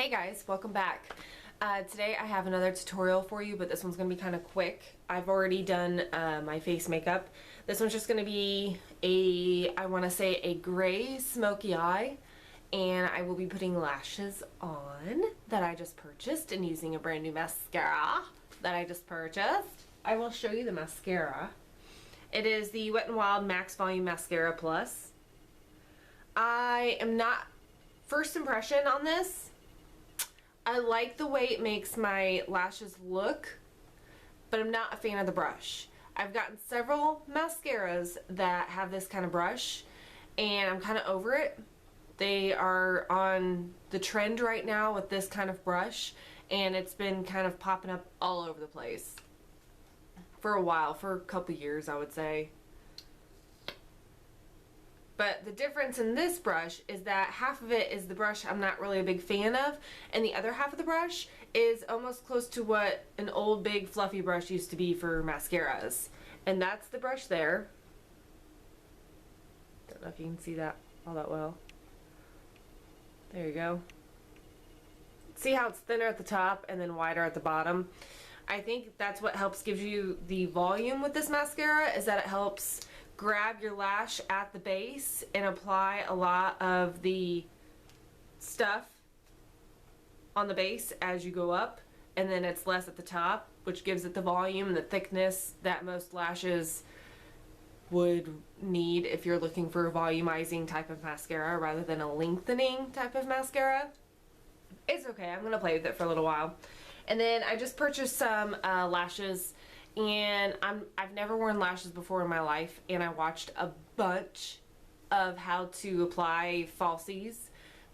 Hey guys, welcome back. Today I have another tutorial for you, but this one's going to be kind of quick. I've already done my face makeup. This one's just going to be I want to say a gray smoky eye, and I will be putting lashes on that I just purchased and using a brand new mascara that I just purchased. I will show you the mascara. It is the Wet n Wild Max Volume Mascara Plus. I am not, first impression on this, I like the way it makes my lashes look, but I'm not a fan of the brush. I've gotten several mascaras that have this kind of brush, and I'm kind of over it. They are on the trend right now with this kind of brush, and it's been kind of popping up all over the place for a while, for a couple years I would say. But the difference in this brush is that half of it is the brush I'm not really a big fan of, and the other half of the brush is almost close to what an old big fluffy brush used to be for mascaras. And that's the brush there. Don't know if you can see that all that well. There you go. See how it's thinner at the top and then wider at the bottom? I think that's what helps give you the volume with this mascara, is that it helps grab your lash at the base and apply a lot of the stuff on the base as you go up, and then it's less at the top, which gives it the volume and the thickness that most lashes would need if you're looking for a volumizing type of mascara rather than a lengthening type of mascara. It's okay, I'm gonna play with it for a little while. And then I just purchased some lashes, and I've never worn lashes before in my life, and I watched a bunch of how to apply falsies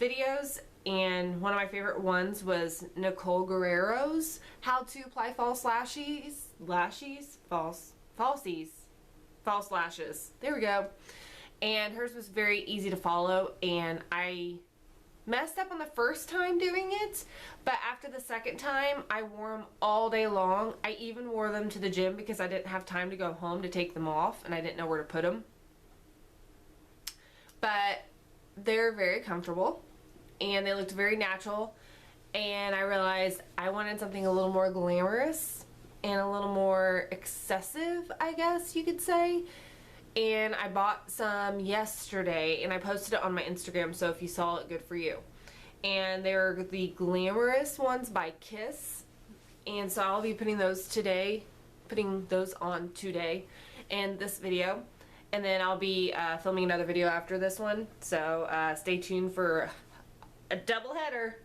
videos, and one of my favorite ones was Nicole Guerrero's how to apply false lashes, false lashes. There we go. And hers was very easy to follow, and I messed up on the first time doing it, but after the second time I wore them all day long. I even wore them to the gym because I didn't have time to go home to take them off, and I didn't know where to put them. But they're very comfortable and they looked very natural, and I realized I wanted something a little more glamorous and a little more excessive, I guess you could say. And I bought some yesterday, and I posted it on my Instagram, so if you saw it, good for you. And they're the Glamorous ones by Kiss, and so I'll be putting those on today in this video, and then I'll be filming another video after this one, so stay tuned for a double header.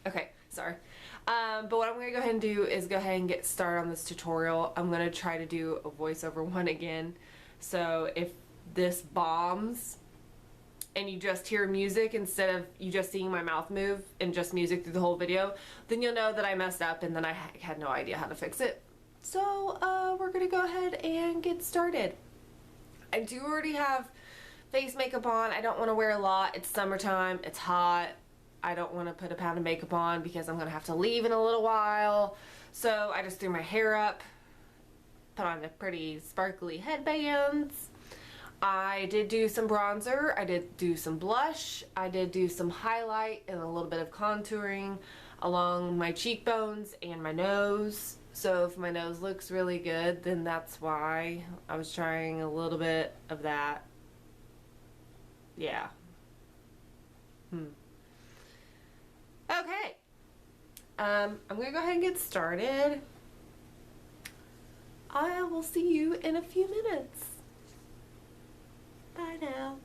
Okay, sorry. But what I'm going to go ahead and do is go ahead and get started on this tutorial. I'm going to try to do a voiceover one again. So if this bombs and you just hear music instead of you just seeing my mouth move and just music through the whole video, then you'll know that I messed up and then I had no idea how to fix it. So we're going to go ahead and get started. I do already have face makeup on. I don't want to wear a lot. It's summertime. It's hot. I don't want to put a pound of makeup on because I'm going to have to leave in a little while. So I just threw my hair up, put on the pretty sparkly headbands. I did do some bronzer. I did do some blush. I did do some highlight and a little bit of contouring along my cheekbones and my nose. So if my nose looks really good, then that's why I was trying a little bit of that. Yeah. Okay, I'm going to go ahead and get started. I will see you in a few minutes. Bye now.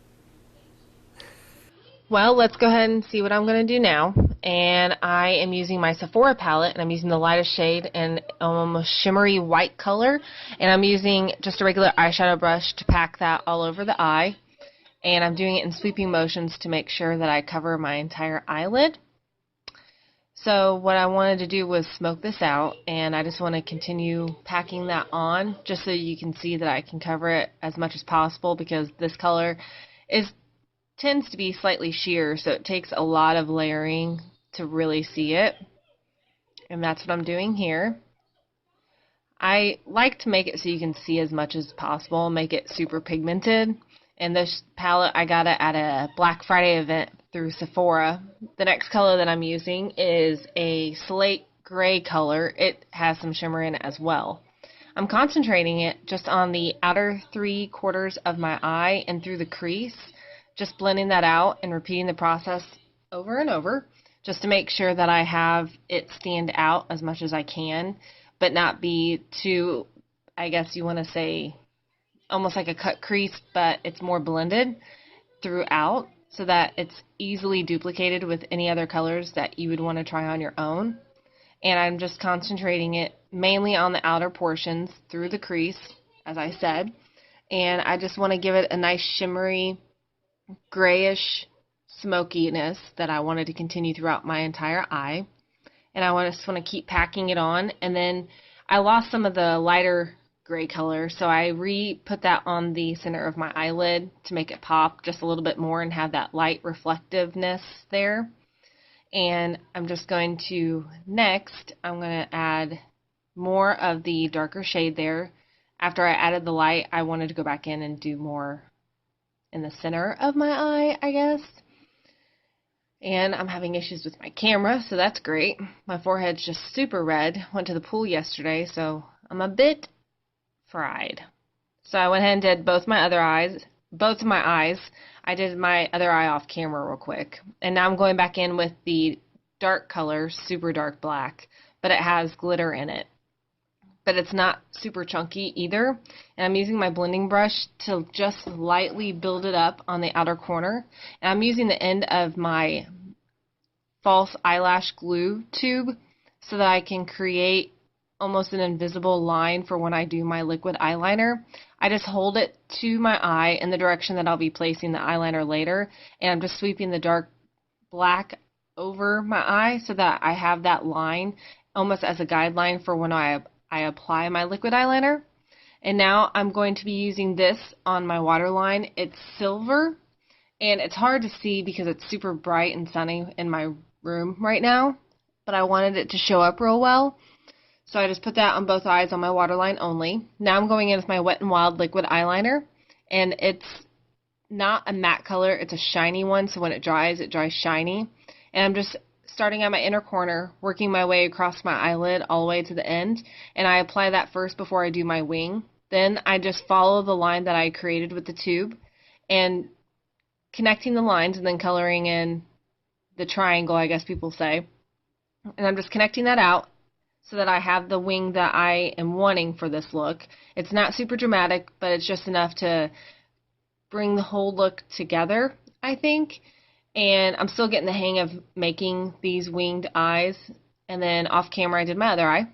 Well, let's go ahead and see what I'm going to do now. And I am using my Sephora palette, and I'm using the lightest shade in a shimmery white color. And I'm using just a regular eyeshadow brush to pack that all over the eye. And I'm doing it in sweeping motions to make sure that I cover my entire eyelid. So what I wanted to do was smoke this out, and I just want to continue packing that on just so you can see that I can cover it as much as possible, because this color tends to be slightly sheer, so it takes a lot of layering to really see it. And that's what I'm doing here. I like to make it so you can see as much as possible, make it super pigmented, And this palette, I got it at a Black Friday event through Sephora. The next color that I'm using is a slate gray color. It has some shimmer in it as well. I'm concentrating it just on the outer 3/4 of my eye and through the crease, just blending that out and repeating the process over and over, just to make sure that I have it stand out as much as I can, but not be too, I guess you want to say, almost like a cut crease, but it's more blended throughout so that it's easily duplicated with any other colors that you would want to try on your own. And I'm just concentrating it mainly on the outer portions through the crease, as I said. And I just want to give it a nice shimmery, grayish smokiness that I wanted to continue throughout my entire eye. And I just want to keep packing it on. And then I lost some of the lighter gray color, so I put that on the center of my eyelid to make it pop just a little bit more and have that light reflectiveness there. And I'm just going to, next, I'm going to add more of the darker shade there. After I added the light, I wanted to go back in and do more in the center of my eye, I guess. And I'm having issues with my camera, so that's great. My forehead's just super red. Went to the pool yesterday, so I'm a bit fried. So I went ahead and did both of my eyes. I did my other eye off camera real quick. And now I'm going back in with the dark color, super dark black, but it has glitter in it. But it's not super chunky either. And I'm using my blending brush to just lightly build it up on the outer corner. And I'm using the end of my false eyelash glue tube so that I can create almost an invisible line for when I do my liquid eyeliner. I just hold it to my eye in the direction that I'll be placing the eyeliner later, and I'm just sweeping the dark black over my eye so that I have that line almost as a guideline for when I apply my liquid eyeliner. And now I'm going to be using this on my waterline. It's silver, and it's hard to see because it's super bright and sunny in my room right now, but I wanted it to show up real well. So I just put that on both eyes on my waterline only. Now I'm going in with my Wet n Wild liquid eyeliner, and it's not a matte color, it's a shiny one, so when it dries shiny. And I'm just starting at my inner corner, working my way across my eyelid all the way to the end, and I apply that first before I do my wing. Then I just follow the line that I created with the tube, and connecting the lines and then coloring in the triangle, I guess people say. And I'm just connecting that out so that I have the wing that I am wanting for this look. It's not super dramatic, but it's just enough to bring the whole look together, I think. And I'm still getting the hang of making these winged eyes. And then off camera I did my other eye,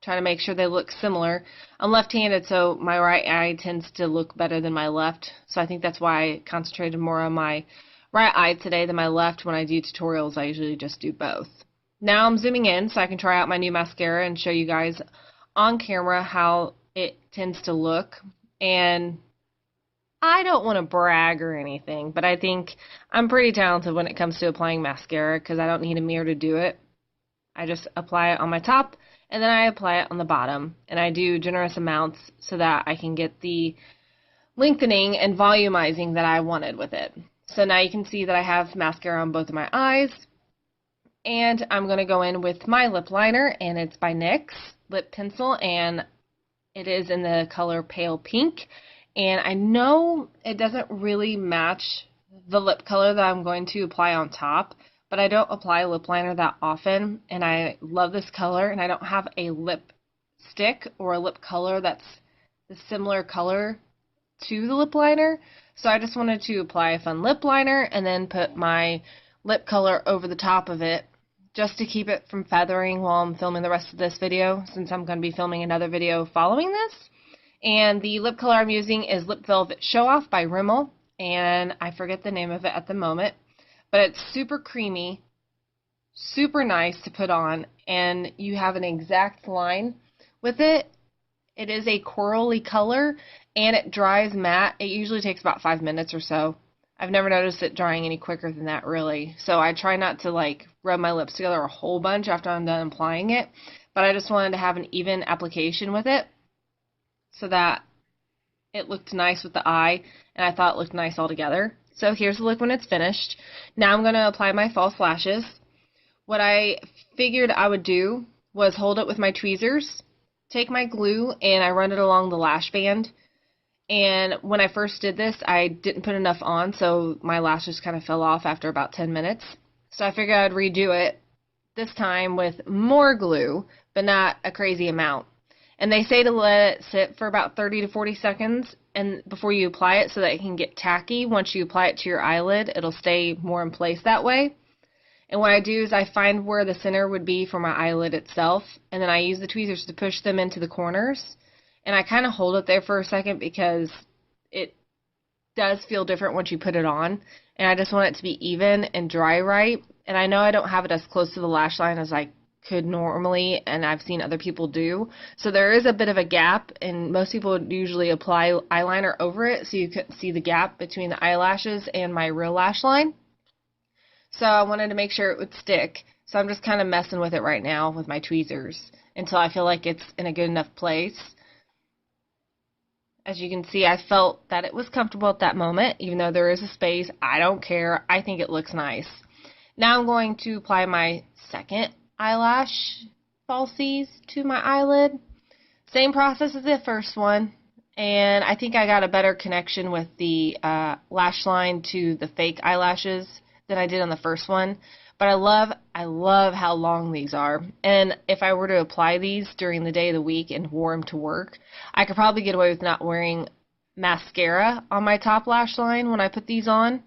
trying to make sure they look similar. I'm left-handed, so my right eye tends to look better than my left. So I think that's why I concentrated more on my right eye today than my left. When I do tutorials, I usually just do both. Now I'm zooming in so I can try out my new mascara and show you guys on camera how it tends to look. And I don't want to brag or anything, but I think I'm pretty talented when it comes to applying mascara because I don't need a mirror to do it. I just apply it on my top and then I apply it on the bottom. And I do generous amounts so that I can get the lengthening and volumizing that I wanted with it. So now you can see that I have mascara on both of my eyes. And I'm going to go in with my lip liner, and it's by NYX Lip Pencil, and it is in the color Pale Pink. And I know it doesn't really match the lip color that I'm going to apply on top, but I don't apply lip liner that often, and I love this color, and I don't have a lipstick or a lip color that's the similar color to the lip liner. So I just wanted to apply a fun lip liner and then put my lip color over the top of it, just to keep it from feathering while I'm filming the rest of this video, since I'm going to be filming another video following this. And the lip color I'm using is Lip Velvet Show Off by Rimmel, and I forget the name of it at the moment, but it's super creamy, super nice to put on, and you have an exact line with it. It is a corally color, and it dries matte. It usually takes about 5 minutes or so. I've never noticed it drying any quicker than that, really. So I try not to, like, rub my lips together a whole bunch after I'm done applying it. But I just wanted to have an even application with it so that it looked nice with the eye, and I thought it looked nice all together. So here's the look when it's finished. Now I'm going to apply my false lashes. What I figured I would do was hold it with my tweezers, take my glue, and I run it along the lash band. And when I first did this, I didn't put enough on, so my lashes kind of fell off after about 10 minutes. So I figured I'd redo it, this time with more glue, but not a crazy amount. And they say to let it sit for about 30 to 40 seconds and before you apply it so that it can get tacky. Once you apply it to your eyelid, it'll stay more in place that way. And what I do is I find where the center would be for my eyelid itself, and then I use the tweezers to push them into the corners. And I kind of hold it there for a second because it does feel different once you put it on. And I just want it to be even and dry right. And I know I don't have it as close to the lash line as I could normally, and I've seen other people do. So there is a bit of a gap, and most people would usually apply eyeliner over it so you can see the gap between the eyelashes and my real lash line. So I wanted to make sure it would stick. So I'm just kind of messing with it right now with my tweezers until I feel like it's in a good enough place. As you can see, I felt that it was comfortable at that moment, even though there is a space. I don't care. I think it looks nice. Now I'm going to apply my second eyelash falsies to my eyelid. Same process as the first one, and I think I got a better connection with the lash line to the fake eyelashes than I did on the first one. But I love how long these are. And if I were to apply these during the day of the week and wore them to work, I could probably get away with not wearing mascara on my top lash line when I put these on.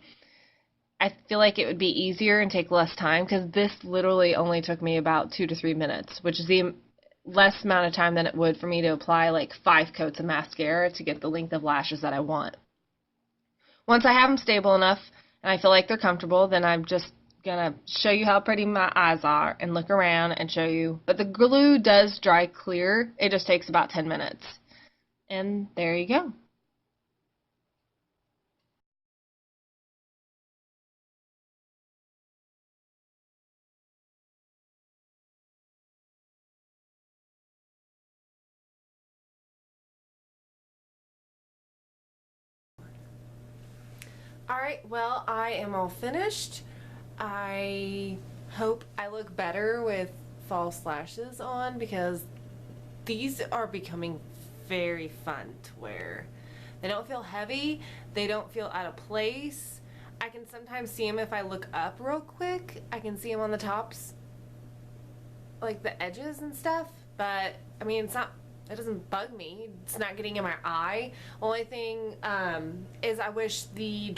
I feel like it would be easier and take less time because this literally only took me about 2 to 3 minutes, which is the less amount of time than it would for me to apply like 5 coats of mascara to get the length of lashes that I want. Once I have them stable enough and I feel like they're comfortable, then I'm just gonna show you how pretty my eyes are and look around and show you. But the glue does dry clear. It just takes about 10 minutes. And there you go. Alright, well, I am all finished. I hope I look better with false lashes on because these are becoming very fun to wear. They don't feel heavy, they don't feel out of place. I can sometimes see them if I look up real quick. I can see them on the tops, like the edges and stuff, but I mean, it doesn't bug me. It's not getting in my eye. Only thing is I wish the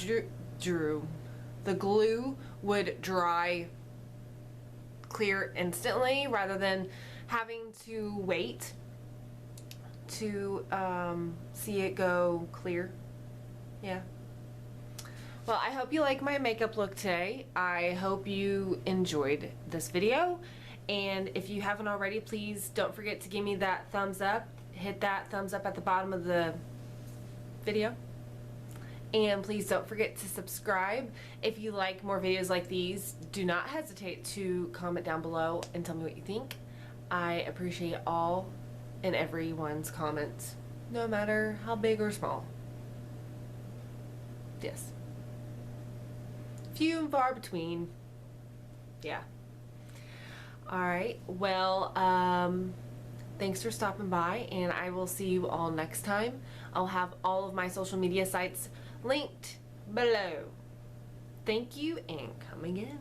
glue would dry clear instantly rather than having to wait to see it go clear. Yeah. Well, I hope you like my makeup look today. I hope you enjoyed this video. And if you haven't already, please don't forget to give me that thumbs up. Hit that thumbs up at the bottom of the video. And please don't forget to subscribe. If you like more videos like these, do not hesitate to comment down below and tell me what you think. I appreciate all and everyone's comments, no matter how big or small. Yes. Few and far between. Yeah. Alright, well, thanks for stopping by, and I will see you all next time. I'll have all of my social media sites linked below. Thank you, and come again.